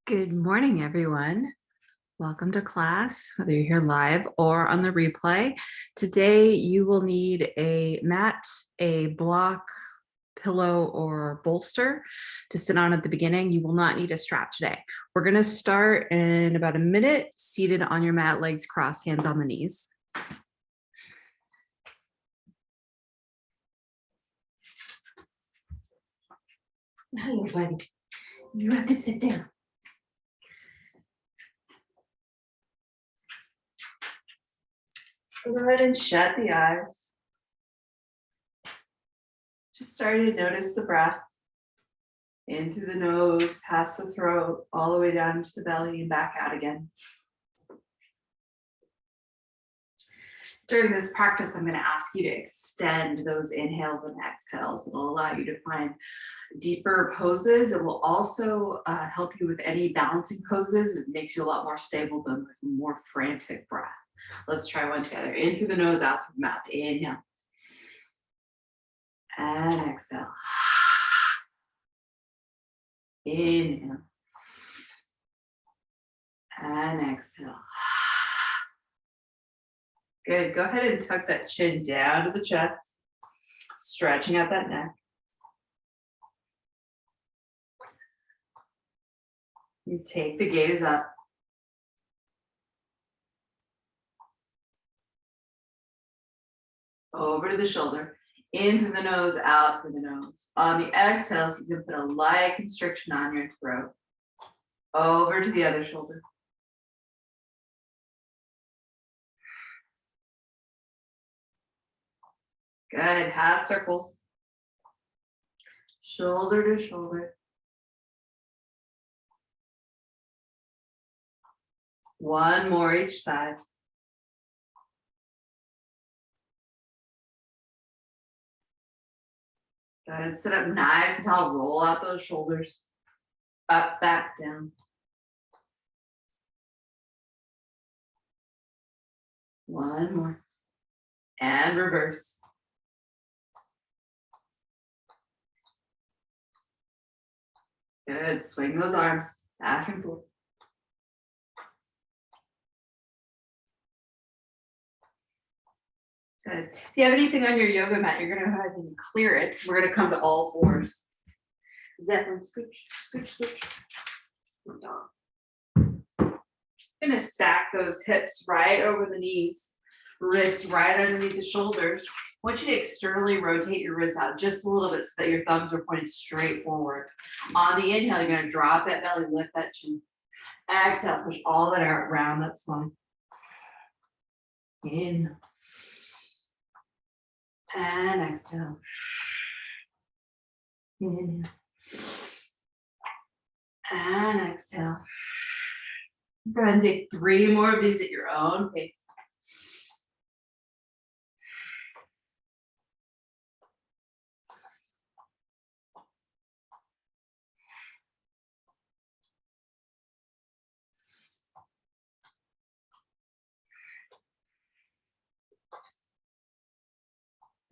Good morning, everyone. Welcome to class, whether you're here live or on the replay. Today, you will need a mat, a block, pillow, or bolster to sit on at the beginning. You will not need a strap today. We're going to start in about a minute, seated on your mat, legs crossed, hands on the knees. Hello, buddy. You have to sit down. Go ahead and shut the eyes. Just starting to notice the breath. In through the nose, past the throat, all the way down to the belly and back out again. During this practice, I'm going to ask you to extend those inhales and exhales. It'll allow you to find deeper poses. It will also help you with any balancing poses. It makes you a lot more stable than with more frantic breath. Let's try one together. In through the nose, out through the mouth. Inhale. And exhale. Inhale. And exhale. Good. Go ahead and tuck that chin down to the chest, stretching out that neck. You take the gaze up. Over to the shoulder, in through the nose, out through the nose. On the exhales, you can put a light constriction on your throat. Over to the other shoulder. Good. Half circles. Shoulder to shoulder. One more each side. Good. Sit up nice and tall. Roll out those shoulders. Up, back, down. One more. And reverse. Good. Swing those arms back and forth. Good. If you have anything on your yoga mat, you're going to go ahead and clear it. We're going to come to all fours. Zeppelin, scooch, scooch, scooch. Going to stack those hips right over the knees, wrists right underneath the shoulders. I want you to externally rotate your wrists out just a little bit so that your thumbs are pointed straight forward. On the inhale, you're going to drop that belly, lift that chin. Exhale, push all that air around that spine. Inhale. And exhale. Inhale. And exhale. Go ahead and take 3 more of these at your own pace.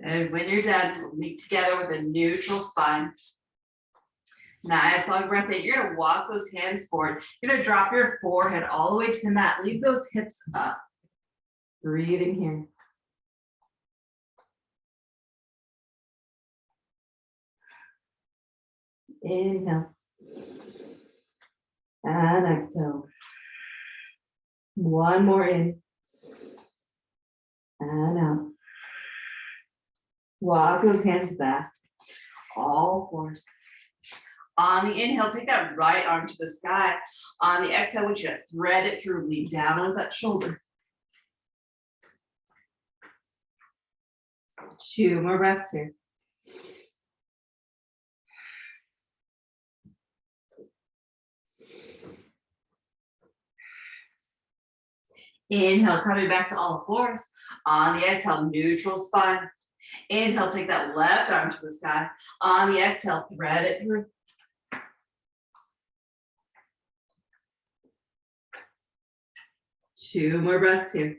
And when you're done, we'll meet together with a neutral spine. Nice long breath in. You're gonna walk those hands forward. You're gonna drop your forehead all the way to the mat. Leave those hips up. Breathing here. Inhale. And exhale. One more in. And out. Walk those hands back. All fours. On the inhale, take that right arm to the sky. On the exhale, I want you to thread it through, lean down on that shoulder. 2 more breaths here. Inhale, coming back to all fours. On the exhale, neutral spine. Inhale, take that left arm to the sky. On the exhale, thread it through. Two more breaths here.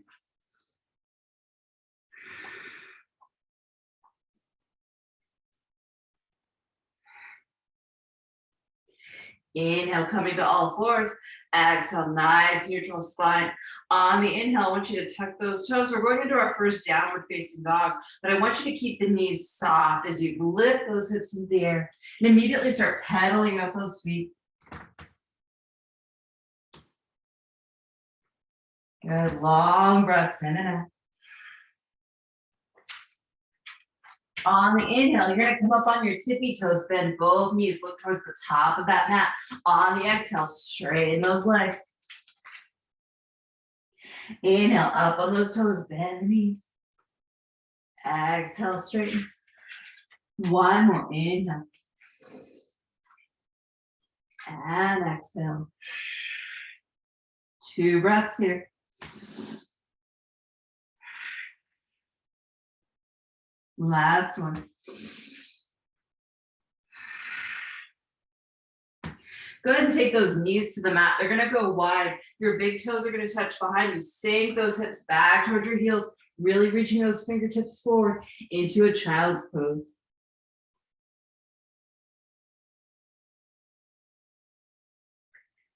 Inhale, coming to all fours. Exhale, nice neutral spine. On the inhale, I want you to tuck those toes. We're going into our first downward facing dog, but I want you to keep the knees soft as you lift those hips into the air and immediately start pedaling up those feet. Good, long breaths in and out. On the inhale, you're gonna come up on your tippy toes, bend both knees, look towards the top of that mat. On the exhale, straighten those legs. Inhale, up on those toes, bend the knees. Exhale, straighten. One more, inhale. And exhale. 2 breaths here. Last one. Go ahead and take those knees to the mat. They're gonna go wide. Your big toes are gonna touch behind you. Sink those hips back towards your heels, really reaching those fingertips forward into a child's pose.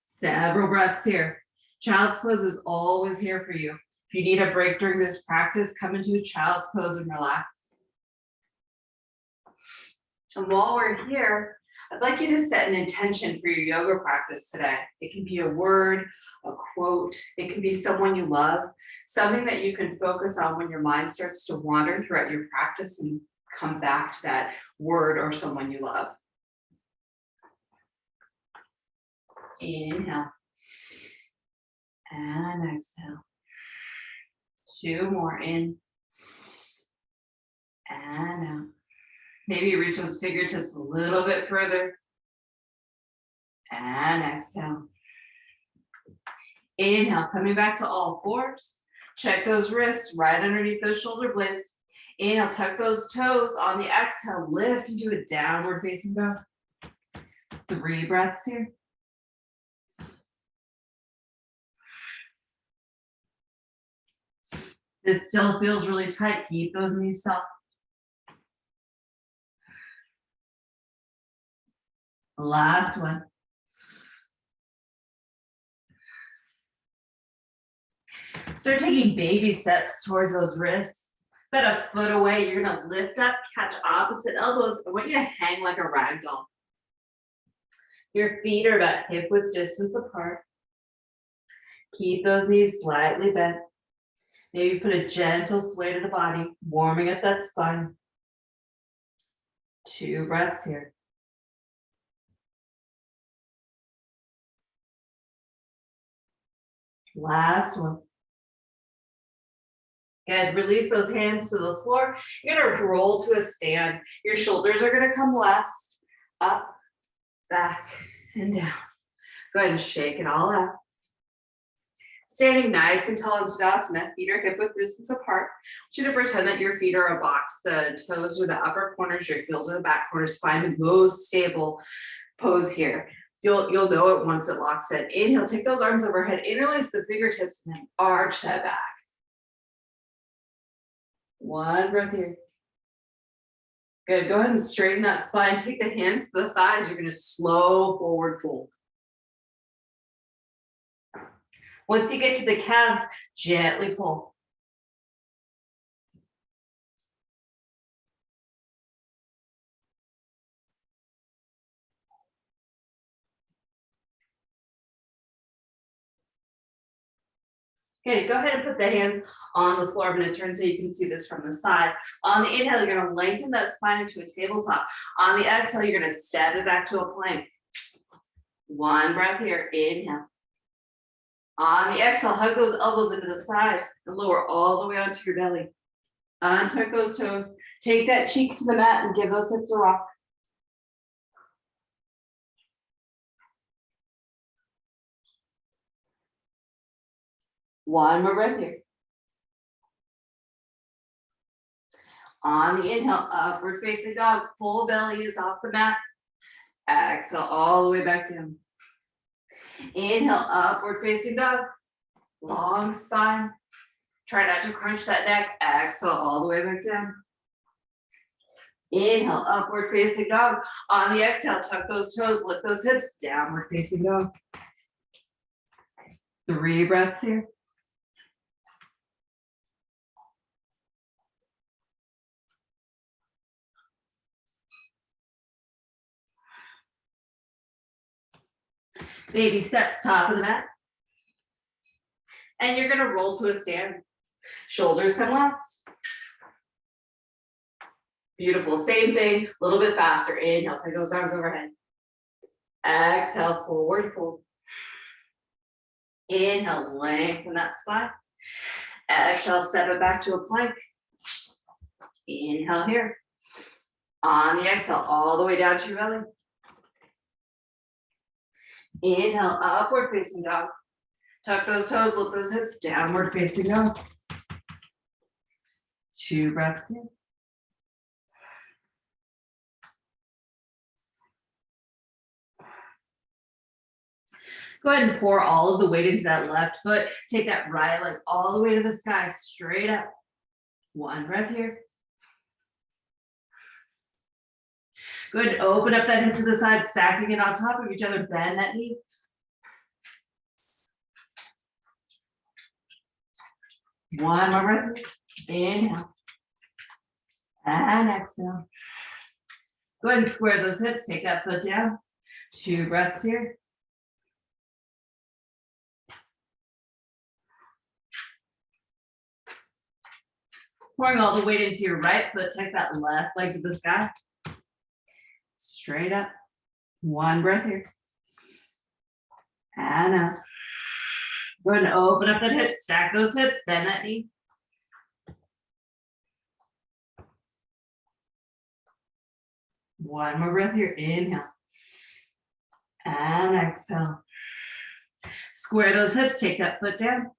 Several breaths here. Child's pose is always here for you. If you need a break during this practice, come into a child's pose and relax. And while we're here, I'd like you to set an intention for your yoga practice today. It can be a word, a quote, it can be someone you love, something that you can focus on when your mind starts to wander throughout your practice and come back to that word or someone you love. Inhale. And exhale. 2 more in. And out. Maybe reach those fingertips a little bit further. And exhale. Inhale, coming back to all fours. Check those wrists right underneath those shoulder blades. Inhale, tuck those toes. On the exhale, lift into a downward facing dog. 3 breaths here. This still feels really tight. Keep those knees soft. Last one. Start taking baby steps towards those wrists. About a foot away, you're gonna lift up, catch opposite elbows. I want you to hang like a rag doll. Your feet are about hip width distance apart. Keep those knees slightly bent. Maybe put a gentle sway to the body, warming up that spine. 2 breaths here. Last one. Good, release those hands to the floor. You're gonna roll to a stand. Your shoulders are gonna come last, up, back, and down. Go ahead and shake it all out. Standing nice and tall in Tadasana, feet are hip width distance apart. I want you to pretend that your feet are a box. The toes are the upper corners, your heels are the back corners. Find the most stable pose here. You'll know it once it locks in. Inhale, take those arms overhead, interlace the fingertips, and then arch that back. 1 breath here. Good, go ahead and straighten that spine. Take the hands to the thighs. You're gonna slow forward fold. Once you get to the calves, gently pull. Okay, go ahead and put the hands on the floor. I'm going to turn so you can see this from the side. On the inhale, you're going to lengthen that spine into a tabletop. On the exhale, you're going to step it back to a plank. 1 breath here, inhale. On the exhale, hug those elbows into the sides and lower all the way onto your belly. Untuck those toes. Take that cheek to the mat and give those hips a rock. One more breath here. On the inhale, upward facing dog, full belly is off the mat. Exhale all the way back down. Inhale, upward facing dog, long spine. Try not to crunch that neck. Exhale all the way back down. Inhale, upward facing dog. On the exhale, tuck those toes, lift those hips, downward facing dog. 3 breaths here. Baby steps, top of the mat. And you're gonna roll to a stand. Shoulders come last. Beautiful, same thing, a little bit faster. Inhale, take those arms overhead. Exhale, forward fold. Inhale, lengthen that spine. Exhale, step it back to a plank. Inhale here. On the exhale, all the way down to your belly. Inhale, upward facing dog. Tuck those toes, lift those hips, downward facing dog. 2 breaths here. Go ahead and pour all of the weight into that left foot. Take that right leg all the way to the sky, straight up. 1 breath here. Go ahead and open up that hip to the side, stacking it on top of each other. Bend that knee. One more breath. Inhale. And exhale. Go ahead and square those hips. Take that foot down. 2 breaths here. Pouring all the weight into your right foot. Take that left leg to the sky. Straight up. 1 breath here. And out. Go ahead and open up that hip, stack those hips, bend that knee. One more breath here. Inhale. And exhale. Square those hips, take that foot down.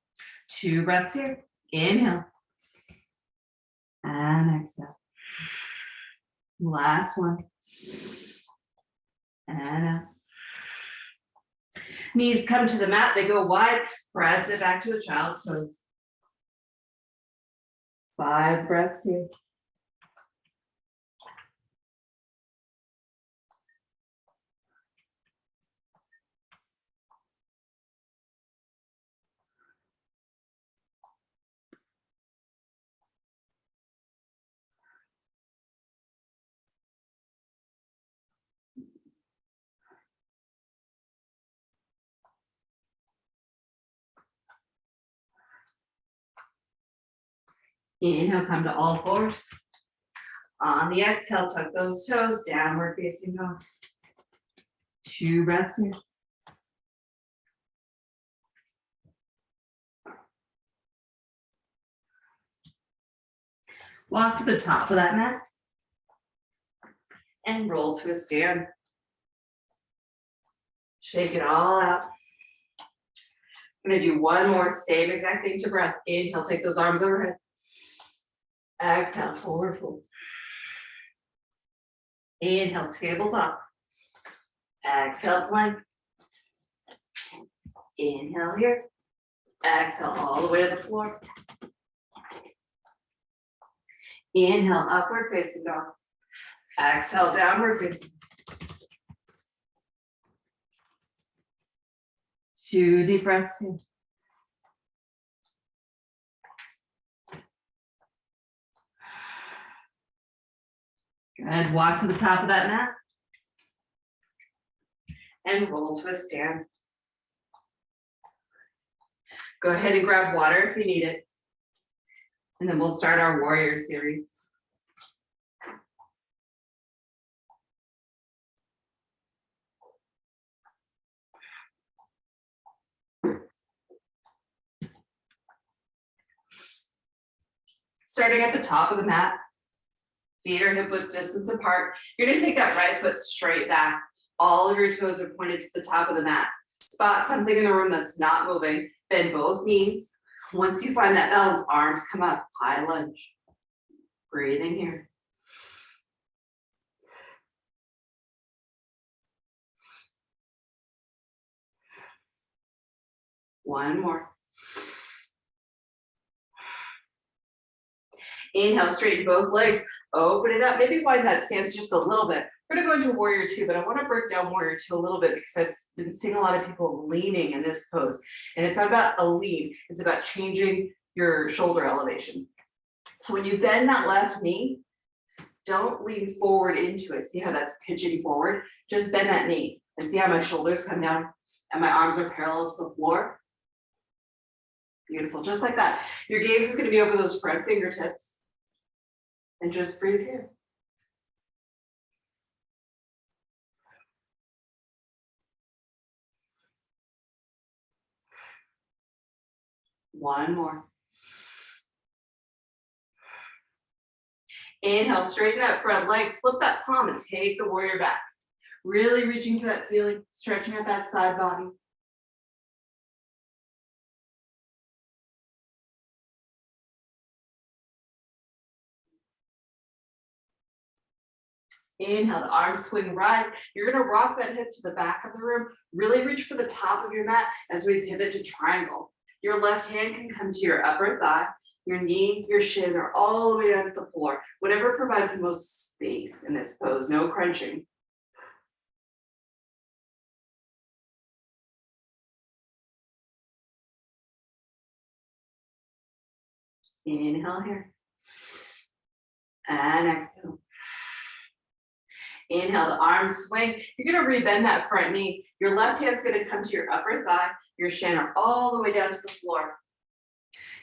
2 breaths here. Inhale. And exhale. Last one. And out. Knees come to the mat, they go wide. Press it back to a child's pose. 5 breaths here. Inhale, come to all fours. On the exhale, tuck those toes, downward facing dog. 2 breaths here. Walk to the top of that mat. And roll to a stand. Shake it all out. I'm gonna do one more, same exact thing to breath. Inhale, take those arms overhead. Exhale, forward fold. Inhale, tabletop. Exhale, plank. Inhale here. Exhale, all the way to the floor. Inhale, upward facing dog. Exhale, downward facing. 2 deep breaths in. Good. Walk to the top of that mat. And roll to a stand. Go ahead and grab water if you need it. And then we'll start our warrior series. Starting at the top of the mat. Feet are hip width distance apart. You're gonna take that right foot straight back. All of your toes are pointed to the top of the mat. Spot something in the room that's not moving. Bend both knees. Once you find that balance, arms come up, high lunge. Breathing here. One more. Inhale, straighten both legs. Open it up, maybe widen that stance just a little bit. We're gonna go into warrior two, but I wanna break down warrior two a little bit because I've been seeing a lot of people leaning in this pose. And it's not about a lean, it's about changing your shoulder elevation. So when you bend that left knee, don't lean forward into it. See how that's pitching forward? Just bend that knee and see how my shoulders come down and my arms are parallel to the floor. Beautiful, just like that. Your gaze is gonna be over those front fingertips. And just breathe here. One more. Inhale, straighten that front leg, flip that palm and take the warrior back. Really reaching to that ceiling, stretching at that side body. Inhale, the arms swing right. You're gonna rock that hip to the back of the room. Really reach for the top of your mat as we pivot to triangle. Your left hand can come to your upper thigh. Your knee, your shin are all the way down to the floor. Whatever provides the most space in this pose, no crunching. Inhale here. And exhale. Inhale, the arms swing. You're gonna rebend that front knee. Your left hand's gonna come to your upper thigh. Your shin are all the way down to the floor.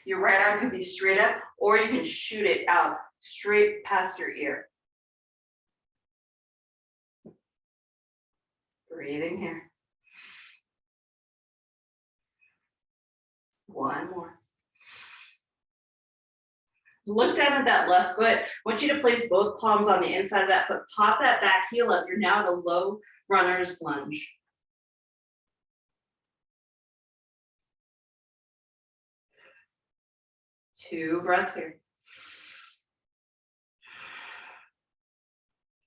Your right arm can be straight up, or you can shoot it out straight past your ear. Breathing here. One more. Look down at that left foot. I want you to place both palms on the inside of that foot. Pop that back heel up. You're now at a low runner's lunge. Two breaths here.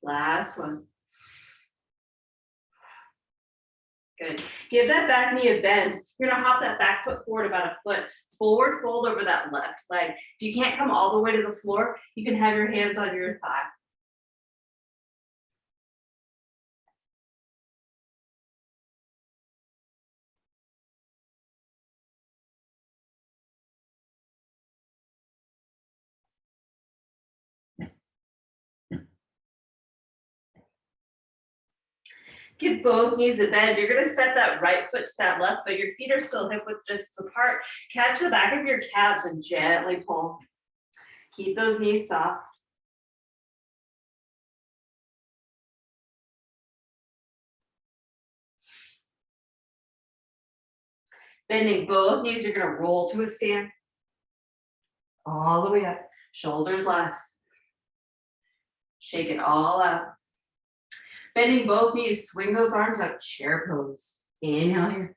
Last one. Good. Give that back knee a bend. You're gonna hop that back foot forward about a foot. Forward fold over that left leg. If you can't come all the way to the floor, you can have your hands on your thigh. Give both knees a bend. You're gonna step that right foot to that left foot. Your feet are still hip width distance apart. Catch the back of your calves and gently pull. Keep those knees soft. Bending both knees, you're gonna roll to a stand. All the way up, shoulders last. Shake it all out. Bending both knees, swing those arms up, chair pose. Inhale here.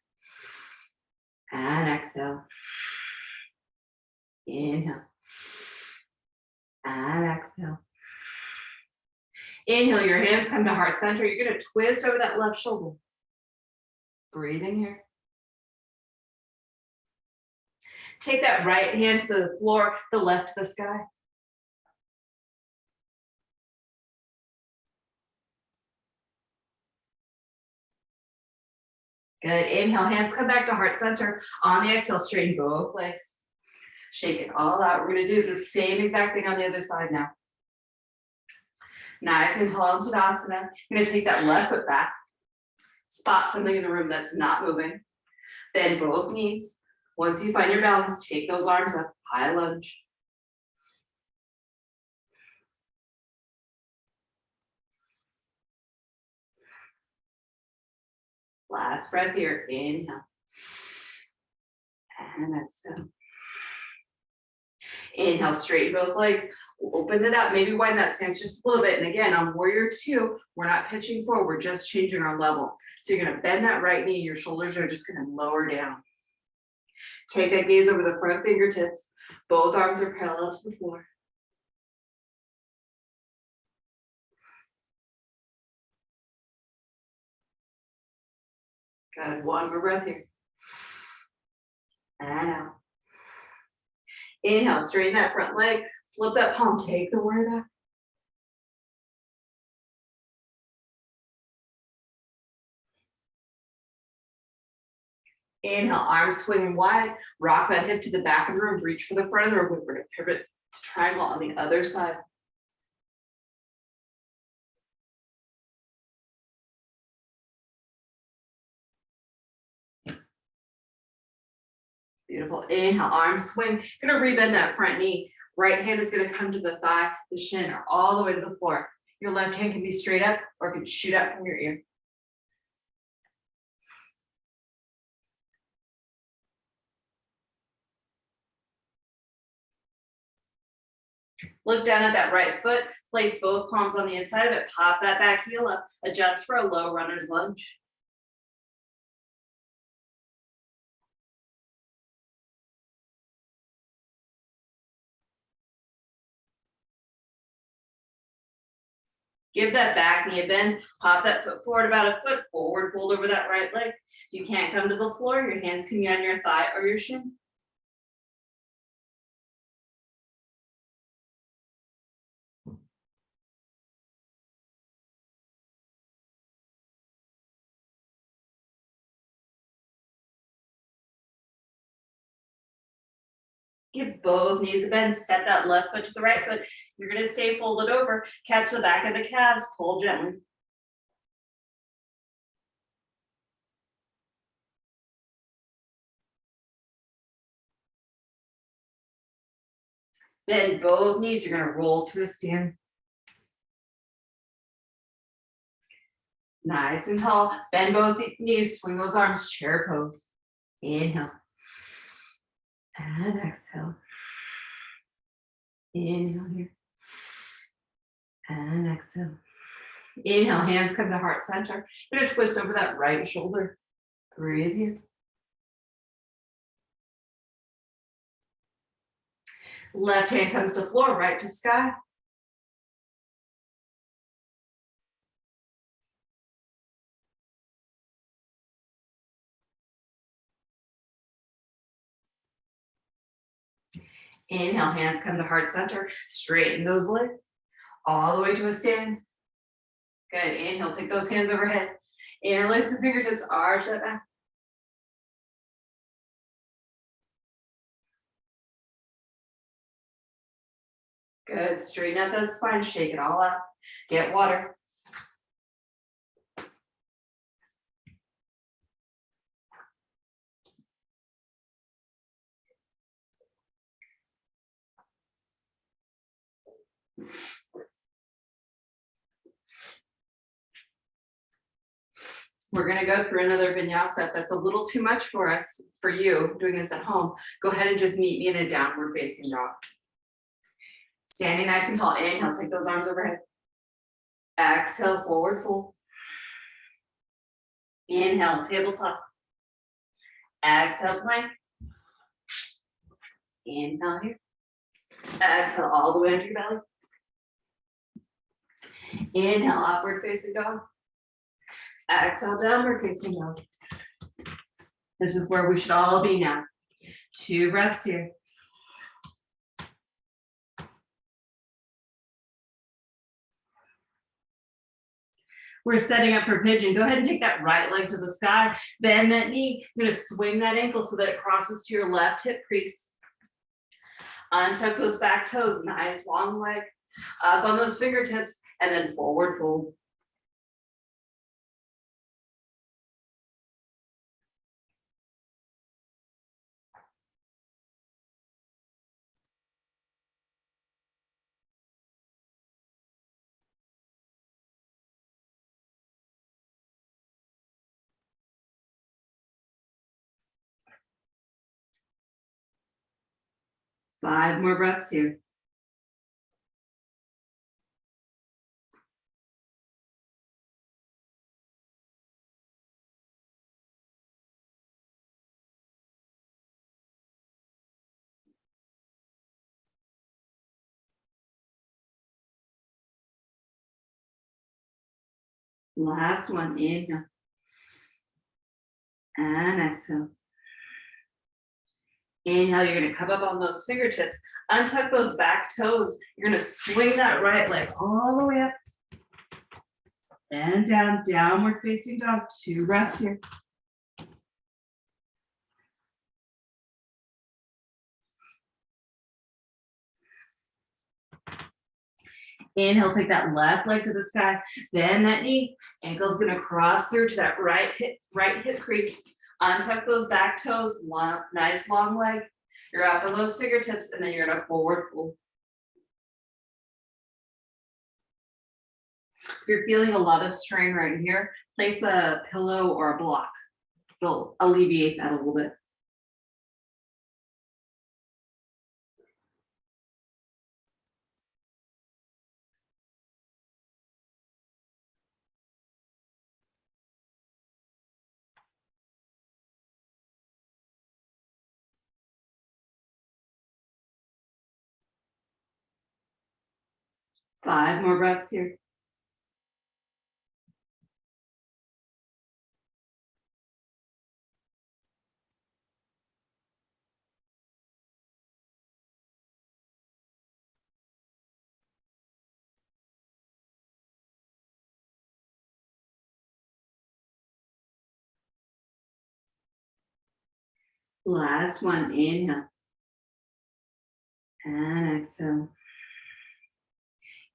And exhale. Inhale. And exhale. Inhale, your hands come to heart center. You're gonna twist over that left shoulder. Breathing here. Take that right hand to the floor, the left to the sky. Good, inhale, hands come back to heart center. On the exhale, straighten both legs. Shake it all out. We're gonna do the same exact thing on the other side now. Nice and tall in Tadasana. You're gonna take that left foot back. Spot something in the room that's not moving. Bend both knees. Once you find your balance, take those arms up, high lunge. Last breath here, inhale. And exhale. Inhale, straighten both legs. Open it up, maybe widen that stance just a little bit. And again, on warrior two, we're not pitching forward, we're just changing our level. So you're gonna bend that right knee, your shoulders are just gonna lower down. Take that gaze over the front fingertips. Both arms are parallel to the floor. Good, one more breath here. And out. Inhale, straighten that front leg, flip that palm, take the warrior back. Inhale, arms swing wide, rock that hip to the back of the room, reach for the front of the room. We're gonna pivot to triangle on the other side. Beautiful. Inhale, arms swing. Gonna rebend that front knee. Right hand is gonna come to the thigh, the shin, or all the way to the floor. Your left hand can be straight up or it can shoot up from your ear. Look down at that right foot, place both palms on the inside of it, pop that back heel up, adjust for a low runner's lunge. Give that back knee a bend, pop that foot forward about a foot, forward fold over that right leg. If you can't come to the floor, your hands can be on your thigh or your shin. Give both knees a bend, step that left foot to the right foot. You're gonna stay folded over, catch the back of the calves, pull gently. Bend both knees, you're gonna roll to a stand. Nice and tall, bend both knees, swing those arms, chair pose. Inhale. And exhale. Inhale here. And exhale. Inhale, hands come to heart center. You're gonna twist over that right shoulder. Breathe here. Left hand comes to floor, right to sky. Inhale, hands come to heart center. Straighten those legs all the way to a stand. Good. Inhale, take those hands overhead. Interlace the fingertips, arch that back. Good. Straighten out that spine, shake it all out. Get water. We're gonna go through another vinyasa. If that's a little too much for us, for you, doing this at home, go ahead and just meet me in a downward facing dog. Standing nice and tall, inhale, take those arms overhead. Exhale, forward fold. Inhale, tabletop. Exhale, plank. Inhale here. Exhale, all the way into your belly. Inhale, upward facing dog. Exhale, downward facing dog. This is where we should all be now. 2 breaths here. We're setting up for pigeon. Go ahead and take that right leg to the sky. Bend that knee. You're gonna swing that ankle so that it crosses to your left hip crease. Untuck those back toes, nice long leg. Up on those fingertips, and then forward fold. Five more breaths here. Last one, inhale. And exhale. Inhale, you're gonna come up on those fingertips, untuck those back toes. You're gonna swing that right leg all the way up and down, downward facing dog. 2 breaths here. Inhale, take that left leg to the sky, bend that knee, ankle's gonna cross through to that right hip crease. Untuck those back toes, nice long leg. You're up on those fingertips, and then you're gonna forward fold. If you're feeling a lot of strain right here, place a pillow or a block. It'll alleviate that a little bit. Five more breaths here. Last one, inhale. And exhale.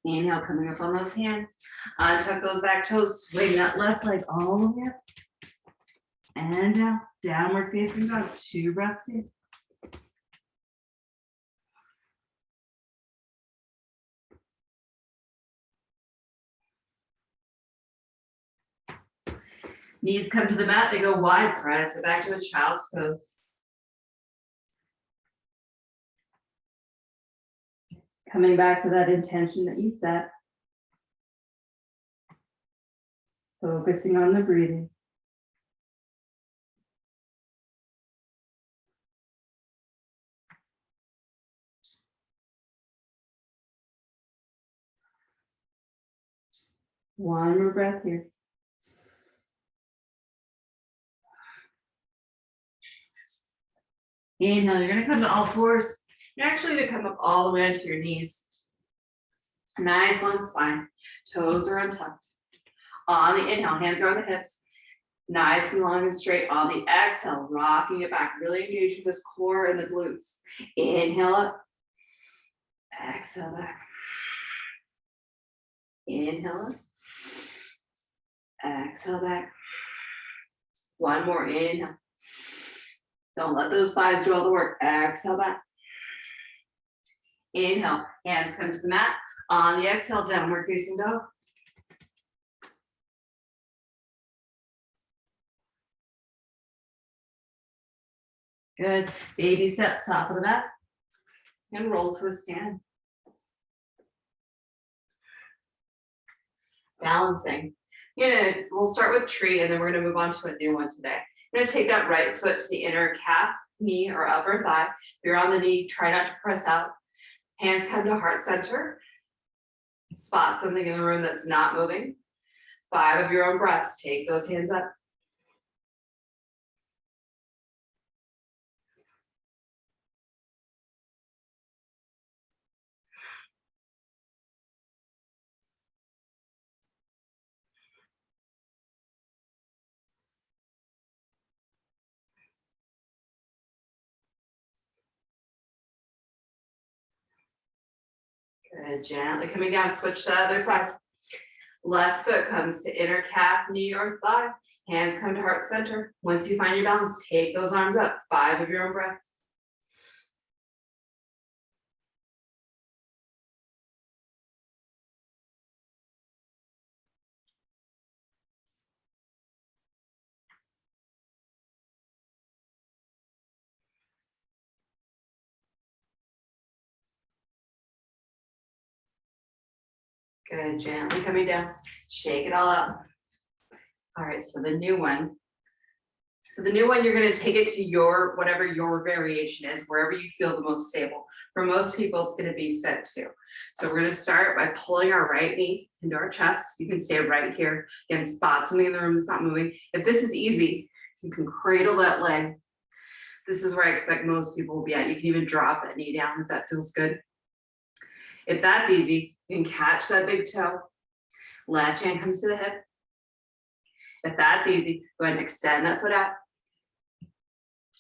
Inhale, coming up on those hands. Tuck those back toes, swing that left leg all the way up. And down, downward facing dog, 2 breaths in. Knees come to the mat, they go wide, press it back to a child's pose. Coming back to that intention that you set. Focusing on the breathing. One more breath here. Inhale, you're gonna come to all fours. You're actually gonna come up all the way onto your knees. Nice long spine. Toes are untucked. On the inhale, hands are on the hips. Nice and long and straight. On the exhale, rocking it back, really engaging this core and the glutes. Inhale up. Exhale back. Inhale up. Exhale back. One more, inhale. Don't let those thighs do all the work. Exhale back. Inhale, hands come to the mat. On the exhale, downward facing dog. Good. Baby steps, top of the mat. And roll to a stand. Balancing. We'll start with tree and then we're gonna move on to a new one today. I'm gonna take that right foot to the inner calf, knee, or upper thigh. If you're on the knee, try not to press out. Hands come to heart center. Spot something in the room that's not moving. 5 of your own breaths. Take those hands up. Good, gently coming down, switch to the other side. Left foot comes to inner calf, knee, or thigh. Hands come to heart center. Once you find your balance, take those arms up. 5 of your own breaths. Good, gently coming down. Shake it all out. All right, so the new one. You're gonna take it to whatever your variation is, wherever you feel the most stable. For most people, it's gonna be set 2. So we're gonna start by pulling our right knee into our chest. You can stay right here. Again, spot something in the room that's not moving. If this is easy, you can cradle that leg. This is where I expect most people will be at. You can even drop that knee down if that feels good. If that's easy, you can catch that big toe. Left hand comes to the hip. If that's easy, go ahead and extend that foot out.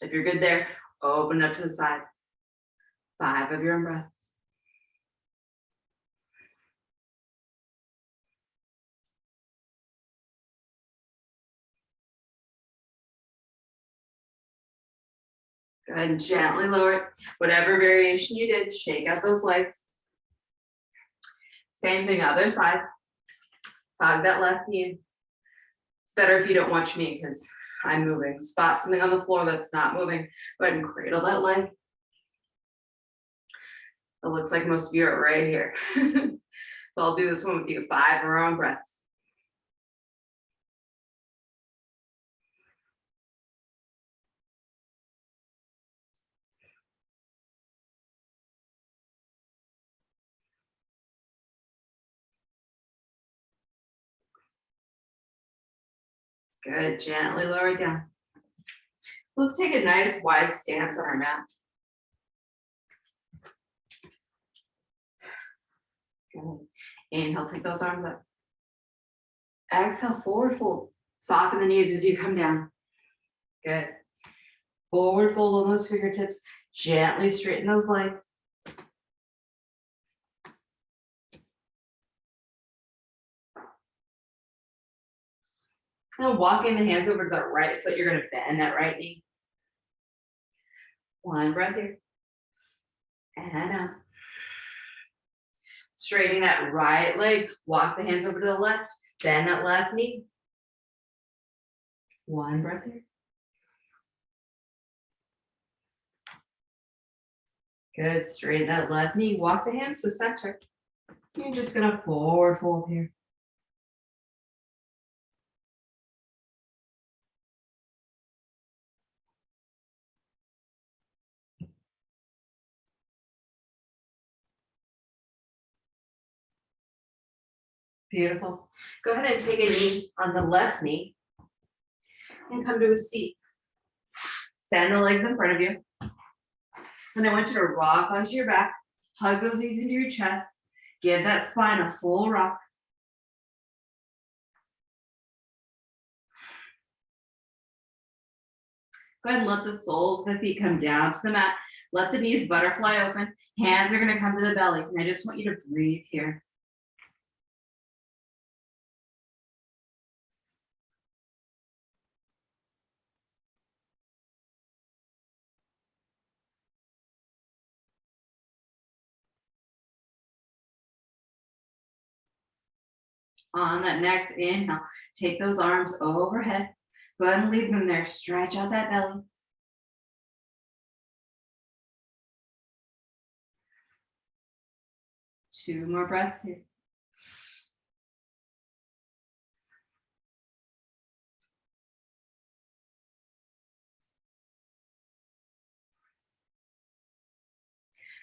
If you're good there, open up to the side. 5 of your own breaths. Go ahead and gently lower it. Whatever variation you did, shake out those legs. Same thing, other side. Hug that left knee. It's better if you don't watch me because I'm moving. Spot something on the floor that's not moving. Go ahead and cradle that leg. It looks like most of you are right here. So I'll do this one with you, 5 round breaths. Good, gently lower it down. Let's take a nice wide stance on our mat. Good. Inhale, take those arms up. Exhale, forward fold. Soften the knees as you come down. Good. Forward fold on those fingertips. Gently straighten those legs. Now walking the hands over to that right foot, you're going to bend that right knee. One breath here. And out. Straightening that right leg. Walk the hands over to the left. Bend that left knee. One breath here. Good. Straighten that left knee. Walk the hands to center. You're just going to forward fold here. Beautiful. Go ahead and take a knee on the left knee and come to a seat. Stand the legs in front of you. And I want you to rock onto your back. Hug those knees into your chest. Give that spine a full rock. Go ahead and let the soles of the feet come down to the mat. Let the knees butterfly open. Hands are going to come to the belly. And I just want you to breathe here. On that next inhale, take those arms overhead. Go ahead and leave them there. Stretch out that belly. Two more breaths here.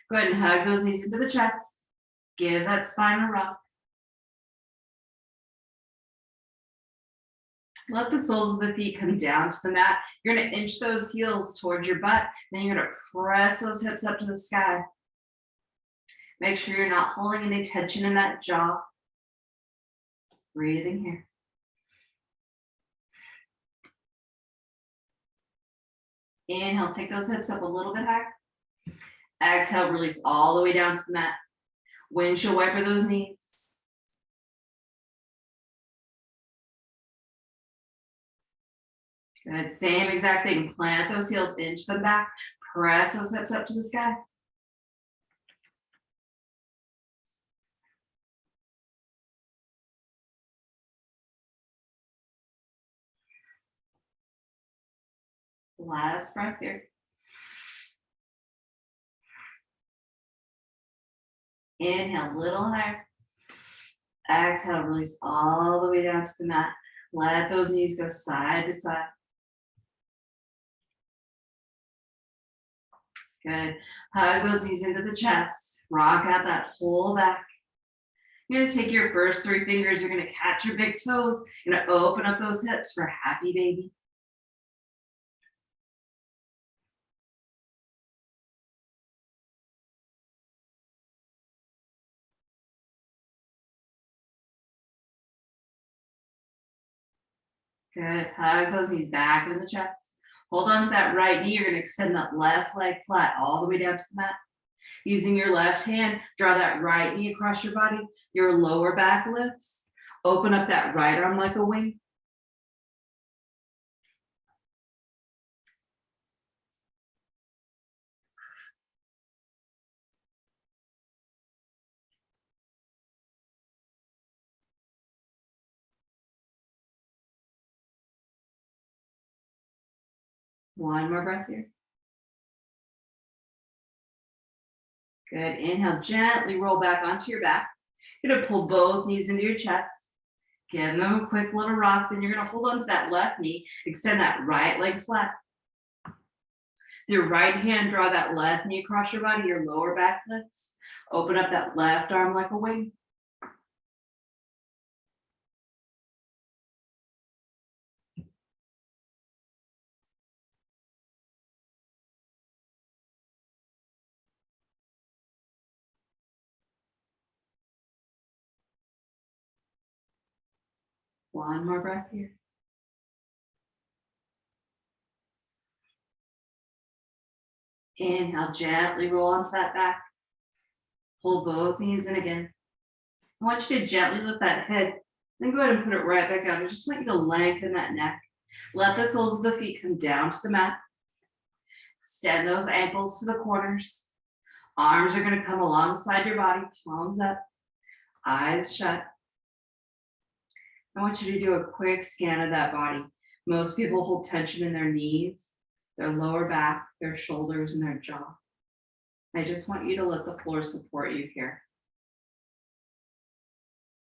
Go ahead and hug those knees into the chest. Give that spine a rock. Let the soles of the feet come down to the mat. You're going to inch those heels towards your butt. Then you're going to press those hips up to the sky. Make sure you're not holding any tension in that jaw. Breathing here. Inhale, take those hips up a little bit higher. Exhale, release all the way down to the mat. Windshield wiper those knees. Good, same exact thing. Plant those heels, inch them back, press those hips up to the sky. Last breath here. Inhale, a little higher. Exhale, release all the way down to the mat. Let those knees go side to side. Good. Hug those knees into the chest. Rock out that whole back. You're going to take your first 3 fingers. You're going to catch your big toes. You're going to open up those hips for happy baby. Good. Hug those knees back into the chest. Hold on to that right knee. You're going to extend that left leg flat all the way down to the mat. Using your left hand, draw that right knee across your body. Your lower back lifts. Open up that right arm like a wing. One more breath here. Good. Inhale, gently roll back onto your back. You're gonna pull both knees into your chest. Give them a quick little rock. Then you're gonna hold on to that left knee. Extend that right leg flat. Your right hand, draw that left knee across your body. Your lower back lifts. Open up that left arm like a wing. One more breath here. Inhale, gently roll onto that back. Pull both knees in again. I want you to gently lift that head, then go ahead and put it right back down. I just want you to lengthen that neck. Let the soles of the feet come down to the mat. Extend those ankles to the corners. Arms are going to come alongside your body, palms up, eyes shut. I want you to do a quick scan of that body. Most people hold tension in their knees, their lower back, their shoulders, and their jaw. I just want you to let the floor support you here.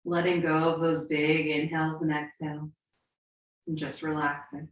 Letting go of those big inhales and exhales, and just relaxing.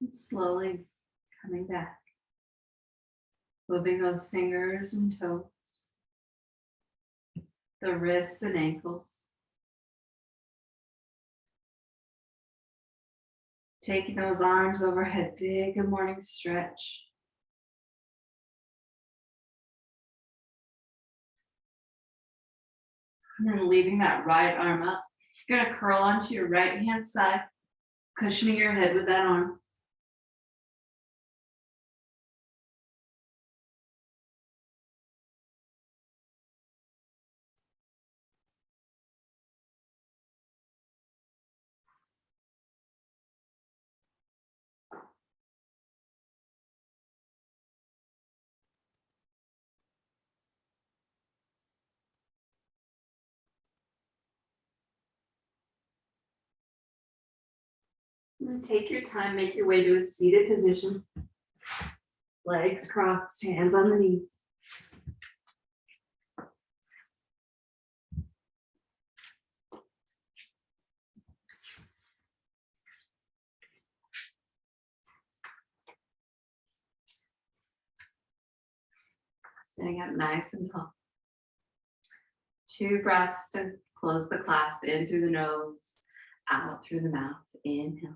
And slowly coming back. Moving those fingers and toes, the wrists and ankles. Taking those arms overhead, big and morning stretch. And then leaving that right arm up. You're gonna curl onto your right hand side, cushioning your head with that arm. And take your time, make your way to a seated position. Legs crossed, hands on the knees. Sitting up nice and tall. 2 breaths to close the class, in through the nose, out through the mouth. Inhale.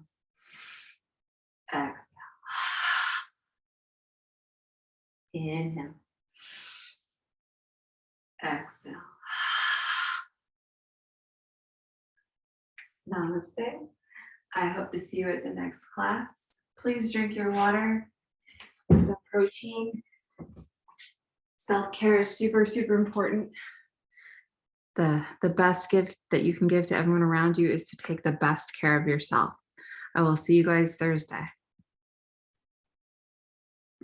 Exhale. Inhale. Exhale. Namaste. I hope to see you at the next class. Please drink your water, some protein. Self-care is super, super important. The best gift that you can give to everyone around you is to take the best care of yourself. I will see you guys Thursday.